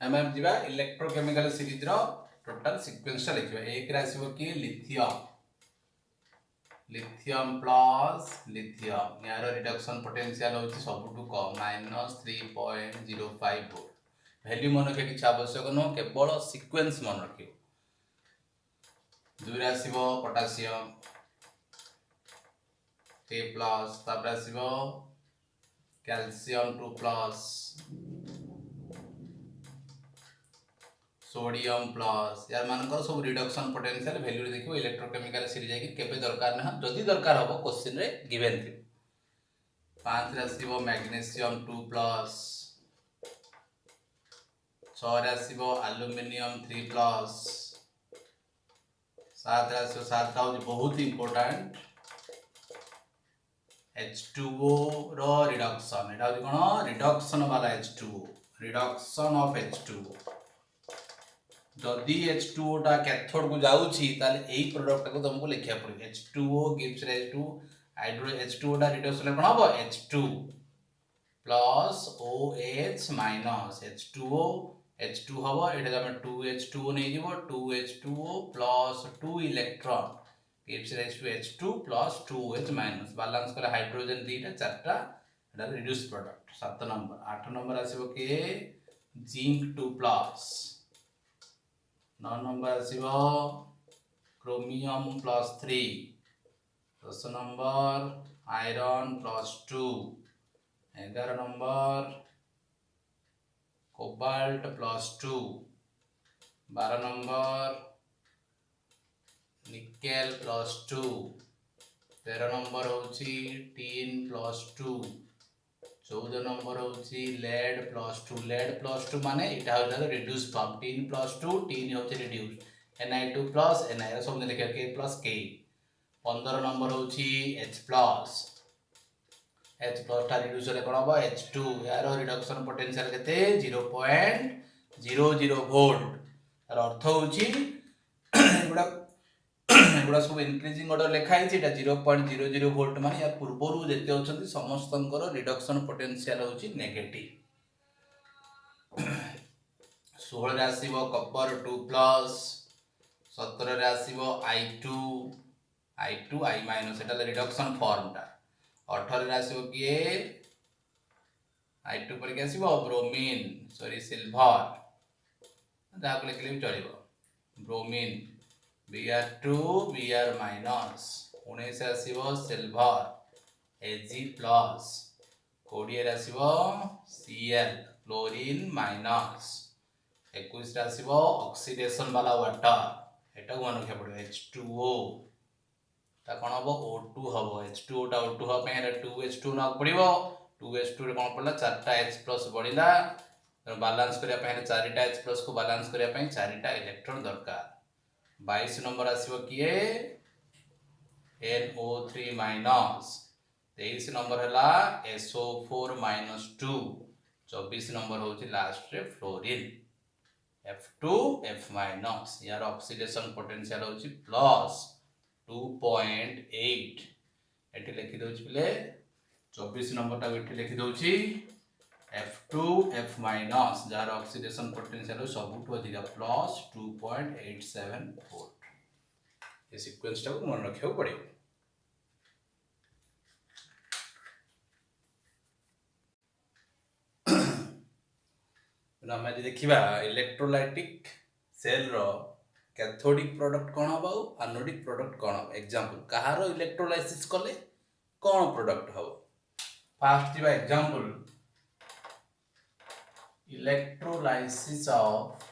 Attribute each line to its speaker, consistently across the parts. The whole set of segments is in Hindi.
Speaker 1: आम जा इलेक्ट्रोकेमिकल सीरीज रो टोटल सीक्वेंस लिखा एक आसो कि लिथियम लिथियम प्लस लिथियम यार रिडक्शन पोटेंशियल होची सबुठु कम -3.05 वोल्ट वैल्यू मन रखिया किसी आवश्यक नुह केवल सीक्वेंस मन रखियो दुई आसो पोटासियम 3 प्लस तापर आसो कैल्शियम 2 प्लस सोडियम प्लस यार मानकर सब रिडक्शन पोटेंशियल वैल्यू देखियो इलेक्ट्रोकेमिकल सीरीज जाकि केबे दरकार ना जदि दरकार हो क्वेश्चन रे गिवन थी 5 रे आसीबो मैग्नीशियम 2 प्लस 6 रे आसीबो एल्युमिनियम 3 प्लस 7 रे आसीबो 7 टा बहुत इंपोर्टेंट H2O रो रिडक्शन एटा कोन रिडक्शन वाला H2O रिडक्शन ऑफ H2O जदि H2O टा कैथोड को जाउछि ताले एही प्रोडक्ट को तुमको लिखिया पड़े H2O gives rise to hydro H2O टा रिडक्शन कोन हबो H2 plus OH minus H2O H2 हबो एटा हम 2H2O नै जीवो 2H2O plus 2 electron gives rise to H2 plus 2OH minus balance करे हाइड्रोजन दीटा चारटा एटा रिड्यूस प्रोडक्ट 7 नंबर 8 नंबर आसीबो के जिंक 2 प्लस 9 नंबर आसीबो chromium plus 3 10 number iron plus 2 11 number cobalt plus 2 12 number nickel plus 2 13 number होची टीन प्लस 2 14 नंबर होची लेड प्लस 2 माने इटा हो reduce form tin plus 2 tin होची रिड्यूस Ni2 प्लस Ni सब लिखा के प्लस के 15 नंबर होची H प्लस टा रिड्यूस होले कोन हो H2 यार रिडक्शन पोटेंशियल केते 0.00 वोल्ट तार अर्थ होची एगुड़ा सब इंक्रीजिंग ऑर्डर लिखाई है 0.00 वोल्ट मान या पूर्व जिते अच्छा समस्त रिडक्शन पोटेंशियल होची नेगेटिव 16 आसीबो कॉपर 2 प्लस 17 आसीबो I2 I माइनस एटा रिडक्शन फॉर्म टा 18 आसीबो किए I2 पर के आसीबो ब्रोमीन सॉरी सिल्वर दा को लिखले भी चलिबो ब्रोमीन Br2 Br माइनस 19 आसीबो सिल्वर Ag प्लस 20 आसीबो Cl क्लोरीन माइनस 21 आसीबो ऑक्सीडेशन वाला वाटर एटा को मन रखिया पड़े H2O ता कोन हबो O2 हबो H2O टा O2 ह पे 2H2 न पड़िबो 2H2 रे कोन पड़ला 4टा H+ बढ़िला बैलेंस करिया पे 4टा H+ को बैलेंस करिया पे 4टा इलेक्ट्रॉन दरकार 22 नंबर आसीबो किए NO3 माइनस 23 नंबर हला SO4 माइनस 2 24 नंबर होची लास्ट रे फ्लोरीन F2F माइनस यार ऑक्सीडेशन पोटेंशियल होची प्लस 2.8 एठी लिखि दोछि पले 24 नंबर टा एठी लिखि दोछि F2F माइनस जार ऑक्सीडेशन पोटेंशियल सबुठु अधिक प्लस 2.87 वोल्ट ये सीक्वेंस टा को मन रखियो पड़ियो आम देखा electrolytic cell row cathodic product कौन हम एनोडिक प्रोडक्ट कौन हम एग्जांपल कहार इलेक्ट्रोलाइसिस कले कौन प्रोडक्ट हम फास्ट जी example electrolysis of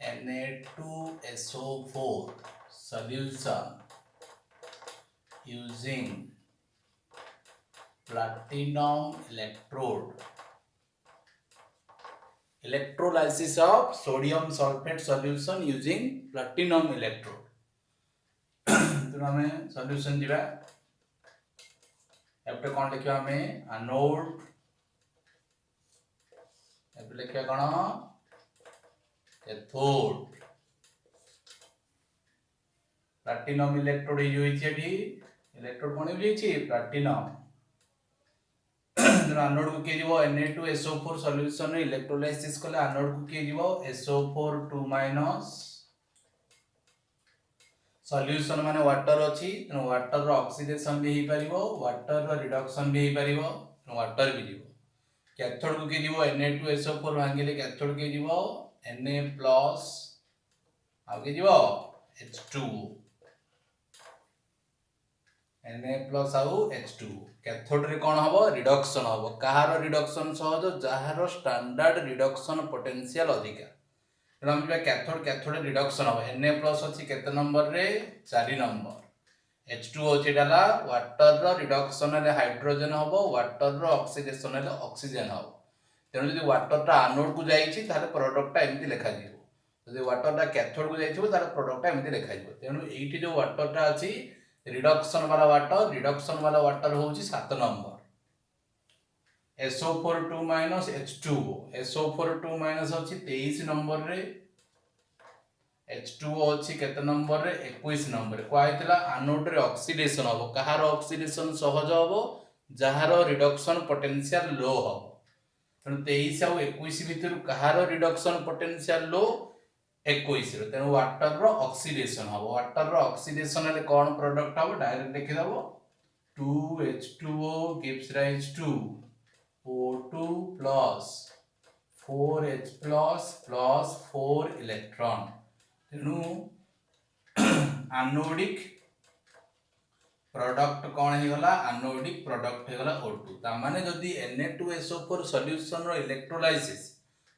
Speaker 1: Na2SO4 solution using platinum electrode electrolysis of sodium sulfate solution using platinum electrode तो हमें सॉल्यूशन दिबा एपटे कोन लिखियो हमें एनोड एपटे लिखिया कोन कैथोड प्लैटिनम इलेक्ट्रोड होई छी एठी इलेक्ट्रोड कोन होई छी प्लैटिनम एनोड को किए जीवो Na2SO4 सॉल्यूशन रे इलेक्ट्रोलाइसिस कले एनोड को किए जीवो SO4 2- सॉल्यूशन माने वाटर अछि तेणु वाटर रो ऑक्सीडेशन भी ही परिबो वाटर रो रिडक्शन भी ही परिबो वाटर भी जीवो कैथोड को किए जीवो Na2SO4 भांगिले कैथोड के जीवो Na प्लस आ के जीवो H2 Na प्लस आउ H2 कैथोड रे कोन हबो रिडक्शन हबो कहारो रिडक्शन सहज जहारो स्टैंडर्ड रिडक्शन पोटेंशियल अधिका तेणु हम कैथोड कैथोड रिडक्शन हम Na प्लस अच्छी केते नंबर रे 4 नंबर H2 अच्छी डाला वाटर रो रिडक्शन रे हाइड्रोजन हबो वाटर रो ऑक्सीडेशन रे ऑक्सीजन हबो तेणु जदि वाटर टा एनोड को जाईछि ताले प्रोडक्ट टा एमति लिखा जिवो जदि वाटर टा कैथोड को जाईछिबो ताले प्रोडक्ट टा एमति लिखा जिवो तेणु एठी जो वाटर टा अछि रिडक्शन वाला water होउछि 7 number SO4 2- H2O SO4 2- अछि 23 नंबर रे H2O अछि केते नंबर रे 21 नंबर कहैतला एनोड रे ऑक्सीडेशन हबो कहार ऑक्सीडेशन सहज हबो जहार रिडक्शन पोटेंशियल लो हबो तेणु 23 आ 21 भितर कहार रिडक्शन पोटेंशियल लो 21 रे तेणु वाटर रो ऑक्सीडेशन हबो वाटर रो ऑक्सीडेशन रे कोन प्रोडक्ट हबो डायरेक्ट लिखि दबो 2H2O gives rise to O2 plus 4H plus 4 electron तेणु एनोडिक प्रोडक्ट कौन हो गला एनोडिक प्रोडक्ट हो गला O2 ता माने जदी Na2SO4 सॉल्यूशन रो इलेक्ट्रोलाइसिस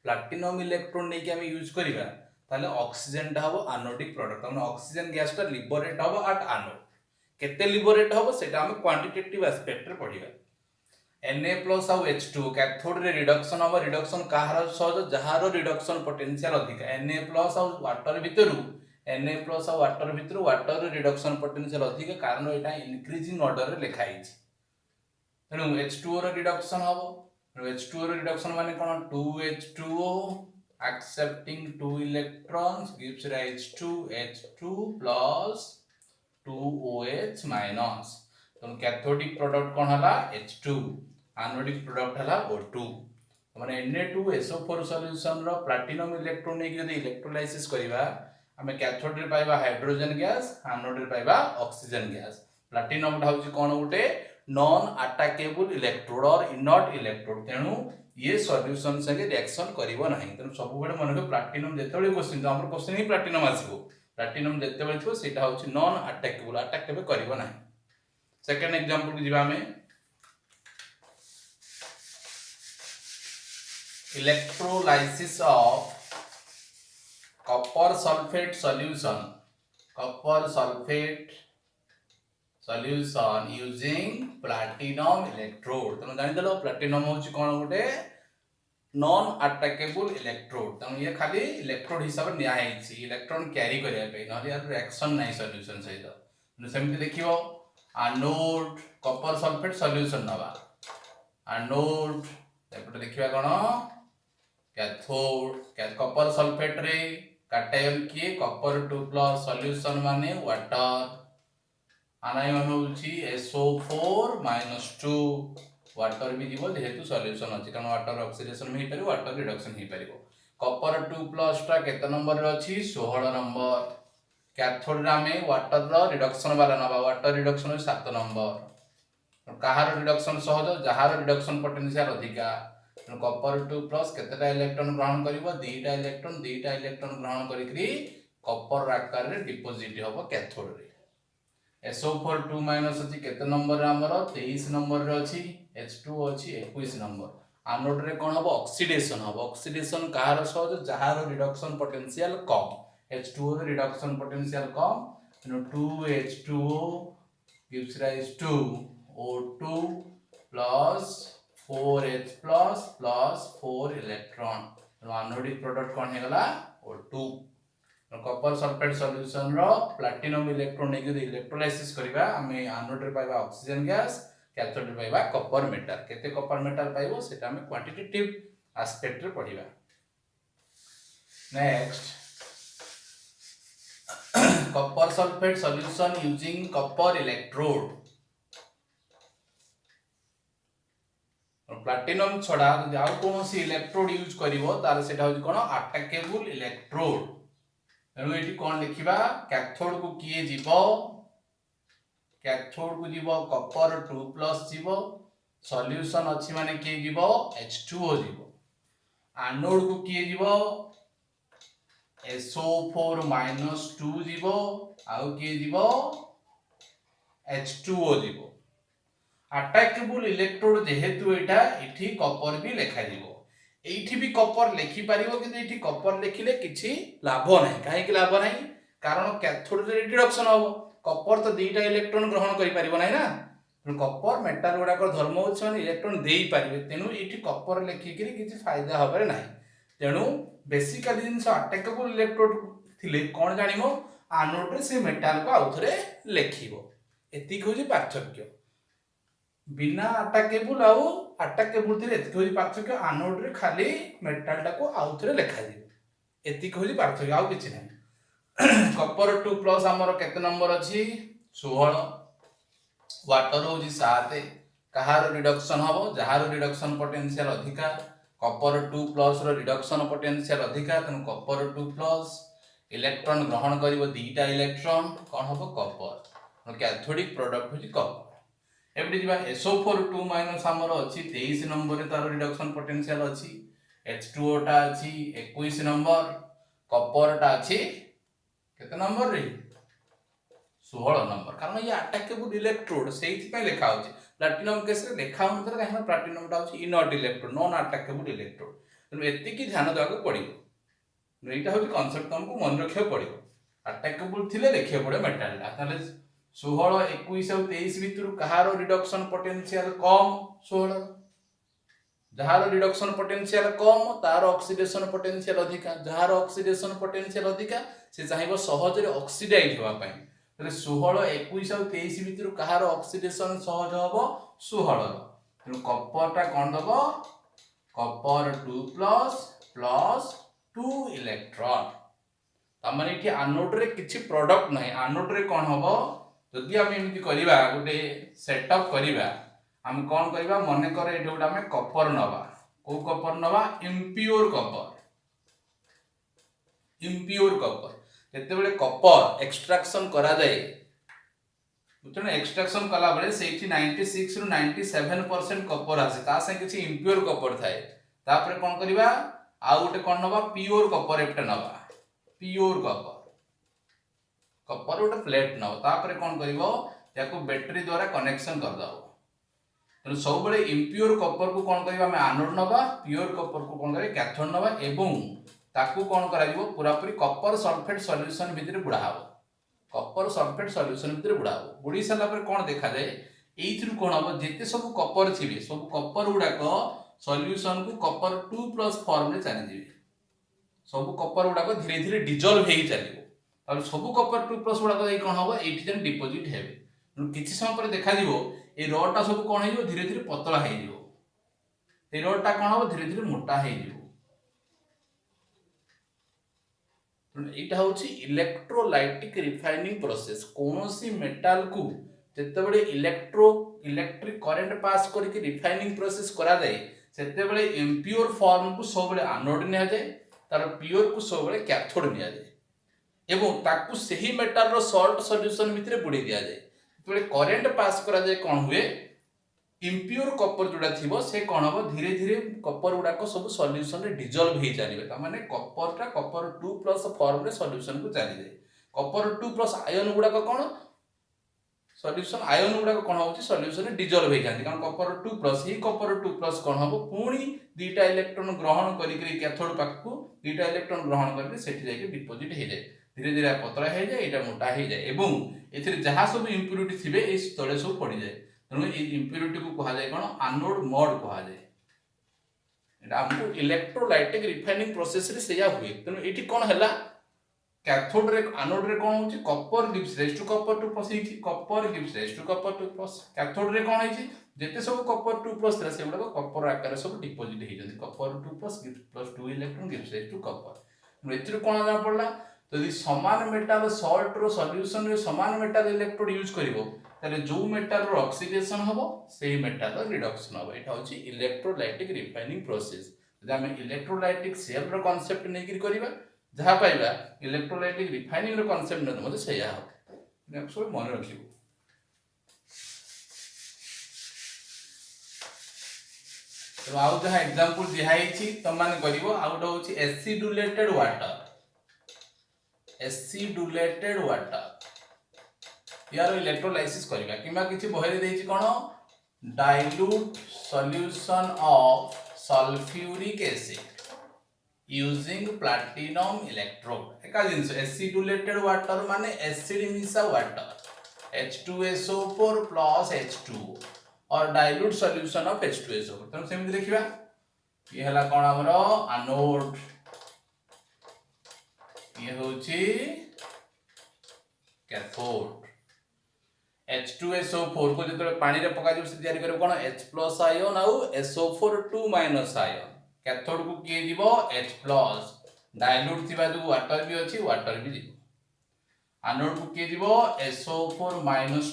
Speaker 1: प्लैटिनम इलेक्ट्रॉन नै कि हम यूज करिबा ताले ऑक्सीजन टा हबो एनोडिक प्रोडक्ट माने ऑक्सीजन गैस टा लिबरेट हबो एट एनोड केते लिबरेट हबो सेटा हम क्वांटिटेटिव एस्पेक्ट रे पढिबा Na प्लस आउ H2 कैथोड रे रिडक्शन हबो रिडक्शन काहार सहज जहार रिडक्शन पोटेंशियल अधिक Na प्लस आउ वाटर भितरु Na प्लस आउ वाटर भितरु वाटर रिडक्शन पोटेंशियल अधिक कारण एटा इंक्रीजिंग ऑर्डर रे लिखा हिच तेनु H2O रो रिडक्शन हबो H2O रो रिडक्शन माने कोन 2H2O accepting 2 electrons gives rise to H2 plus 2OH minus तो कैथोडिक प्रोडक्ट कोन हला H2 एनोडिक प्रोडक्ट हला O2 माने Na2SO4 सॉल्यूशन रो प्लैटिनम इलेक्ट्रॉन नै जदी इलेक्ट्रोलाइसिस करिवा हमें कैथोड रे पाइबा हाइड्रोजन गैस एनोड रे पाइबा ऑक्सीजन गैस प्लैटिनम ढा होची कोन गुटे नॉन अटैकेबल इलेक्ट्रोड और इनर्ट इलेक्ट्रोड तेनु ये सॉल्यूशन संगे रिएक्शन करिवो नाही तेनु सब बेले मन के प्लैटिनम जेतेबेले क्वेश्चन हमर क्वेश्चन ही प्लैटिनम आसीबो प्लैटिनम जेतेबेले थियो सेटा होची नॉन अटैकेबल अटैक केबे करिवो नाही सेकंड एग्जांपल को जिबा में electrolysis of copper sulphate solution using platinum electrode तनो जानि देलो प्लैटिनम होची कोन गुटे नॉन अटैकेबल इलेक्ट्रोड तनो ये खाली इलेक्ट्रोड हिसाब निया हेछि इलेक्ट्रॉन कैरी करिया पे नहले यार रिएक्शन नाही सॉल्यूशन सहित न सेमति देखियो एनोड कॉपर सल्फेट सॉल्यूशन नबा एनोड एपटे देखिबा कोन कैथोड कॉपर सल्फेट रे कैटायन किए कॉपर 2+ सॉल्यूशन माने वाटर आनायन होची SO4 - 2 वाटर भी जीवो जेहेतु सॉल्यूशन अछि कारण वाटर ऑक्सीडेशन भी परिबो वाटर रिडक्शन ही परिबो कॉपर 2+ टा केते नंबर रे अछि 16 नंबर कैथोड रे में वाटर रो रिडक्शन वाला नबा वाटर रिडक्शन 7 नंबर कहार रिडक्शन सहज जहार रिडक्शन पोटेंशियल अधिका कॉपर 2+ केतेटा इलेक्ट्रॉन ग्रहण करिवो दुईटा इलेक्ट्रॉन ग्रहण करिकरी कॉपर आकार रे डिपॉजिट होबो कैथोड रे SO4 2- अछि केते नंबर रे हमर 23 नंबर रे अछि H2 अछि 21 नंबर एनोड रे कोन होबो ऑक्सीडेशन कहार सहज जहार रिडक्शन पोटेंशियल कम H2O रे रिडक्शन पोटेंशियल कम 2H2O gives rise to O2 plus 4H plus 4 electron anodic product कोन हेगला O2 कॉपर सल्फेट सॉल्यूशन रो प्लैटिनम इलेक्ट्रॉन नै जदी इलेक्ट्रोलाइसिस करिबा हमें एनोड रे पाइबा ऑक्सीजन गैस कैथोड रे पाइबा कॉपर मेटल केते कॉपर मेटल पाइबो सेटा हमें क्वांटिटेटिव एस्पेक्ट रे पढिबा next copper sulphate solution using copper electrode platinum छड़ा जदि आउ कोनोसी इलेक्ट्रोड यूज करिवो तार सेटा होची कोन अटैकेबल इलेक्ट्रोड। तेणु एठी कोन लिखिबा कैथोड को किए जीवो, कैथोड को जीवो कॉपर 2+ जीवो, सॉल्यूशन अछि माने किए जीवो H2O जीवो। एनोड को किए जीवो SO4- 2 जीवो, आउ किए जीवो H2O जीवो। अटैकेबल इलेक्ट्रोड जेहेतु एटा एठी कॉपर भी लेखा जीवो, एठी भी कॉपर लेखि पारिबो किंतु एठी कॉपर लेखिले किछि लाभ नाही। काहे कि लाभ नाही? कारण कैथोड रे रिडक्शन हो, कॉपर तो दुईटा इलेक्ट्रॉन ग्रहण करि पारिबो नाही ना। कॉपर मेटल गुडा को धर्म होछ माने इलेक्ट्रॉन देई पारिबे, तेनु एठी कॉपर लेखि करी किछि फायदा होबरे नाही। तेनु बेसिकली जिंस अटैकेबल इलेक्ट्रोड थिले कोन जानिमो एनोड रे से मेटल को आउथरे लेखिबो। एति होछि पार्थक्य। बिना अटैकेबल आउ अटैकेबल थिले एति होछि पार्थक्य, एनोड रे खाली मेटल टा को आउथरे लेखा दिबो। एति होछि पार्थक्य, आउ किछि नाही। कॉपर 2+ हमर केते नंबर अछि 16, वाटर होछि 7। कहार रिडक्शन हबो जहार रिडक्शन पोटेंशियल अधिका, कॉपर 2+ रो रिडक्शन पोटेंशियल अधिका, तन कॉपर 2+ इलेक्ट्रॉन ग्रहण करिवो दुईटा इलेक्ट्रॉन कोन हबो कॉपर। कैथोडिक प्रोडक्ट होछि कॉपर। एबडी जिबा SO4 2- हमर अछि 23 नंबर रे तार रिडक्शन पोटेंशियल अछि, H2O टा अछि 21 नंबर, कॉपर टा अछि केते नंबर रे 16 नंबर। कारण ये अटैकेबल इलेक्ट्रोड सेहि पे लिखा होछि। प्लैटिनम केस रे लिखा होनतर काहे प्लैटिनम टा होछि inert electrode, non attackable electrode. तो एति की ध्यान देबा को पड़िबो। एटा होछि कांसेप्ट तुमको मन रखियो पड़िबो। अटैकेबल थिले देखियो पड़े मेटल ला। ताले 16, 21 और 23 भितर कहारो रिडक्शन पोटेंशियल कम 16, जहार रिडक्शन पोटेंशियल कम तार ऑक्सीडेशन पोटेंशियल अधिका, जहार ऑक्सीडेशन पोटेंशियल अधिका से चाहिबो सहज रे ऑक्सीडाइज होवा पई। तले 16, 21 और 23 भितर कहारो ऑक्सीडेशन सहज होबो 16। तेनु कॉपर टा कोन दबो कॉपर 2+ प्लस 2 इलेक्ट्रॉन। तमाने इठी एनोड रे किछि प्रोडक्ट नाही। एनोड रे कोन होबो जदि हम एमिति करिबा गोटे सेटअप करिबा, हम कोन करिबा मने करे एठी गोटे हम कॉपर नबा। को कॉपर नबा इम्प्योर कॉपर। इम्प्योर कॉपर जते बेले कॉपर एक्सट्रैक्शन करा जाय, बुझन एक्सट्रैक्शन कला बेले सेठी 96 रु 97% कॉपर आसे, ता से किछि इम्प्योर कॉपर थाए। तापरे कोन करिबा आ गोटे कोन नबा प्योर कॉपर एटा नबा। प्योर कॉपर कॉपर गोटे प्लेट नबा, तापरे कोन करिवो याको बैटरी द्वारा कनेक्शन कर दाओ। तो सब बेले इम्प्योर कॉपर को कोन करिबा हम एनोड नबा, प्योर कॉपर को कोन करे कैथोड नबा एवं ताकू कोन करा जिवो पूरा पूरी कॉपर सल्फेट सॉल्यूशन भितर बुडा हबो। कॉपर सल्फेट सॉल्यूशन भितर बुडा हबो। बुडी सला पर कोन देखा जाय एइथरु कोन हबो जेते सब कॉपर थिबे सब कॉपर गुडा को सॉल्यूशन को कॉपर 2+ फॉर्म रे चली जिवे। सब कॉपर गुडा को धीरे धीरे डिसॉल्व हेई चलिबो। अब सब कॉपर 2+ गुडा को कोन हबो एठी जन डिपॉजिट हेबे। किछि समय पर देखा जिवो ए रड टा सब कोन हेइबो धीरे धीरे पतला हेइ जिवो। ए रड टा कोन हबो धीरे धीरे मोटा हेइ जिवो। एटा होछि इलेक्ट्रोलाइटिक रिफाइनिंग प्रोसेस। कोनोसी मेटल को जते बेले इलेक्ट्रिक करंट पास करके रिफाइनिंग प्रोसेस करा जाय सेते बेले इम्प्योर फॉर्म को सब बेले एनोड निया जाय, तार प्योर को सब बेले कैथोड निया जाय एवं ताकू सही मेटल रो सॉल्ट सॉल्यूशन भितरे बुडी दिया जाय। बेले करंट पास करा जाय कोन हुए इम्प्योर कॉपर जोडा थिबो से कोन हबो धीरे धीरे कॉपर गुडा को सब सॉल्यूशन रे डिसॉल्व हे जानिबे। ता माने कॉपर टा कॉपर 2+ फॉर्म रे सॉल्यूशन को चली जाय। कॉपर 2+ आयन गुडा को कोन सॉल्यूशन आयन गुडा को कोन होची सॉल्यूशन रे डिसॉल्व हे जांती। कारण कॉपर 2+ ही कॉपर 2+ कोन हबो पुणी दुईटा इलेक्ट्रॉन ग्रहण करी करी कैथोड पाखु दुईटा इलेक्ट्रॉन ग्रहण करके सेठी जाय के डिपॉजिट हे जाय। धीरे धीरे पतला हे जाय, एटा मोटा हे जाय एवं एथिरे जहा सब इंप्योरिटी थिबे ए तळे सब पड़ी जाय। तनु ए इंप्योरिटी को कहा जाय कोन एनोड मोड कहा जाय। एटा हमको इलेक्ट्रोलाइटिक रिफाइनिंग प्रोसेस रे सेया हुए। तनु एठी कोन हला कैथोड रे एनोड रे कोन होची copper gives rise to copper 2+ हेची, copper gives rise to copper 2+। Cathode रे कोन हेची जेते सब कॉपर 2+ रे सेबडा कॉपर आकार सब डिपॉजिट हे जंती। Copper 2+ gives +2 electron gives rise to copper. एथिरे कोन जाना पड़ला तो यदि समान मेटल सॉल्ट रो सॉल्यूशन रे समान मेटल इलेक्ट्रोड यूज करिवो ताले जो मेटाल रो ऑक्सीडेशन हबो सेही मेटाल रो रिडक्शन हबो। एटा होची इलेक्ट्रोलाइटिक रिफाइनिंग प्रोसेस। जदि हम इलेक्ट्रोलाइटिक सेल रो कांसेप्ट नै कि करबा जहा पाइबा इलेक्ट्रोलाइटिक रिफाइनिंग रो कांसेप्ट नै मते सेया हबो। ने सब मन रखिबो। तो आउ जहा एग्जांपल दिहाइछि त माने करिवो आउट होछि एसिडुलेटेड वाटर। एसिडुलेटेड वाटर यार इलेक्ट्रोलाइसिस करिबा किमा किछि बहरे देछि कोन dilute solution of sulphuric acid using platinum electrode. एका जिंस एसिडुलेटेड वाटर माने एसिड मिसा वाटर H2SO4 plus H2O और डाइल्यूट सॉल्यूशन ऑफ H2SO4। तनो सेमिति देखिबा ये हला कोन हमरो एनोड ये होछि कैथोड। H2SO4 को जतरे पानी रे पका जो से तयारी करे कोन H+ आयन आउ SO4 2- आयन कैथोड को किए जीवो H+ डाइल्यूट थिबा जो वाटर भी अछि वाटर भी जीवो। एनोड को किए जीवो SO4 -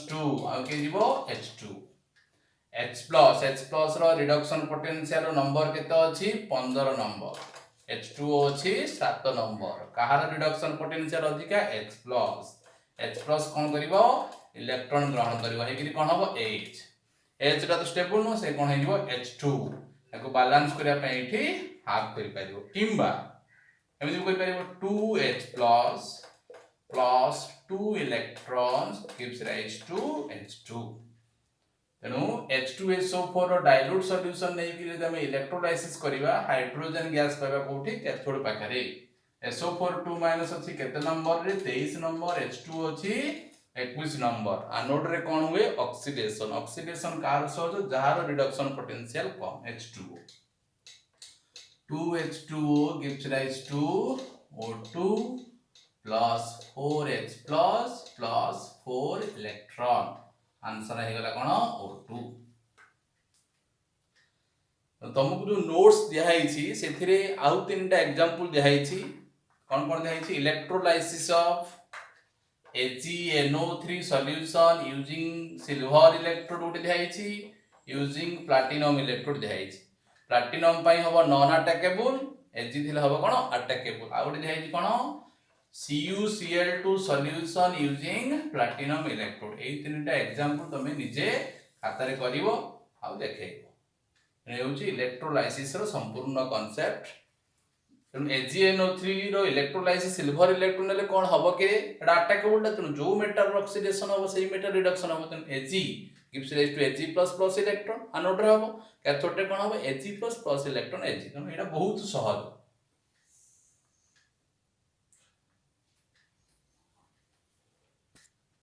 Speaker 1: 2 आ किए जीवो H2 H+ रो रिडक्शन पोटेंशियल रो नंबर केते अछि 15 नंबर। H2O अछि 7 नंबर। कहार रिडक्शन पोटेंशियल अधिका H+ कोन करिवो इलेक्ट्रॉन ग्रहण करिवो हे कि कोन हबो H रा तो स्टेबल नो से कोन हे जीवो H2 एको बैलेंस करिया पे एठी हाफ करि परिवो किंबा एमिति करि परिवो 2H+ plus 2 electrons gives rise to H2। तेनु H2SO4 रो डाइल्यूट सॉल्यूशन नै कि जदि हम इलेक्ट्रोलाइसिस करिवा हाइड्रोजन गैस पाबा कोठी कैथोड पाखरे SO4 2- अछि केते नंबर रे 23 नंबर H2 अछि 21 नंबर। एनोड रे कोन हुए ऑक्सीडेशन। ऑक्सीडेशन कार सो जहार रिडक्शन पोटेंशियल कम H2O 2H2O gives rise to O2 plus 4H plus 4 electron। Answer हे गला कोन O2। तो तुमको जो नोट्स दिहाइछि सेथिरे आउ तीनटा एग्जांपल दिहाइछि कोन कोन दिहाइछि electrolysis of AgNO3 solution using silver electrode उठे दिहाइछि यूजिंग प्लैटिनम इलेक्ट्रोड दिहाइछि। प्लैटिनम पई हबो नॉन अटैकेबल Ag थिले हबो कोन अटैकेबल। आ उठे दिहाइछि कोन CuCl2 solution using platinum electrode. एई तीनटा एग्जांपल तमे निजे खाता रे करिवो आ देखैबो। ए होची इलेक्ट्रोलाइसिस रो संपूर्ण कांसेप्ट। तेनु AgNO3 रो इलेक्ट्रोलाइसिस सिल्वर इलेक्ट्रोड नेले कोन हबो के एटा अटैकेबल तेनु जो मेटल ऑक्सीडेशन हबो सेही मेटल रिडक्शन हबो। तेनु Ag gives rise to Ag++ electron anode रे हबो कैथोड रे कोन हबो Ag++ इलेक्ट्रॉन Ag। तेनु एटा बहुत सहज।